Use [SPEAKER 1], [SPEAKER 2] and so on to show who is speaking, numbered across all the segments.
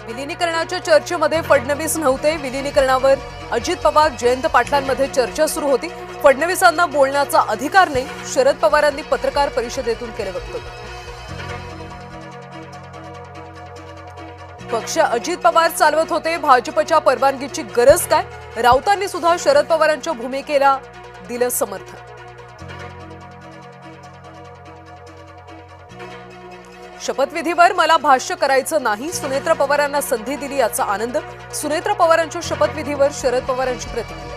[SPEAKER 1] विलीनीकरणाच्या चर्चेमध्ये फडणवीस नव्हते. विलीनीकरणावर अजित पवार जयंत पाटलांमध्ये चर्चा सुरू होती. फडणवीसांना बोलण्याचा अधिकार नाही, शरद पवारांनी पत्रकार परिषदेतून केले वक्तव्य. पक्ष अजित पवार चालवत होते, भाजपच्या परवानगीची गरज काय? राऊतांनी सुद्धा शरद पवारांच्या भूमिकेला दिलं समर्थन. शपथविधीवर मला भाष्य करायचं नाही, सुनेत्र पवारांना संधी दिली याचा आनंद. सुनेत्र पवारांच्या शपथविधीवर शरद पवारांची प्रतिक्रिया.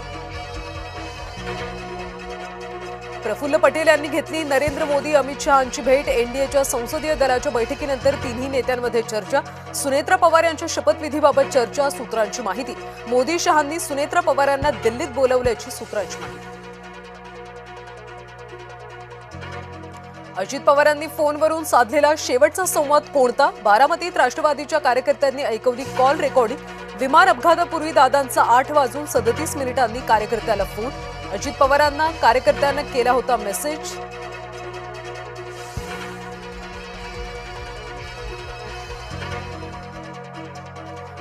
[SPEAKER 1] प्रफुल्ल पटेल यांनी घेतली नरेंद्र मोदी अमित शहांची भेट. एनडीएच्या संसदीय दलाच्या बैठकीनंतर तिन्ही नेत्यांमध्ये चर्चा. सुनेत्र पवार यांच्या शपथविधीबाबत चर्चा, सूत्रांची माहिती. मोदी शहांनी सुनेत्र पवारांना दिल्लीत बोलवल्याची सूत्रांची माहिती. अजित पवारांनी फोनवरून साधलेला शेवटचा संवाद कोणता? बारामतीत राष्ट्रवादीच्या कार्यकर्त्यांनी ऐकवली कॉल रेकॉर्डिंग. विमान अपघातापूर्वी दादांचा 8:37 कार्यकर्त्याला फोन. अजित पवारांना कार्यकर्त्यांना केला होता मेसेज.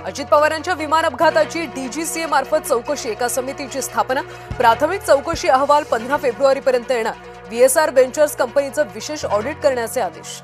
[SPEAKER 1] अजित पवारांच्या विमान अपघाताची डीजीसीए मार्फत चौकशी. एका समितीची स्थापना. प्राथमिक चौकशी अहवाल 15 फेब्रुवारीपर्यंत येणार. व्हीएसआर वेंचर्स कंपनीचं विशेष ऑडिट करण्याचे आदेश.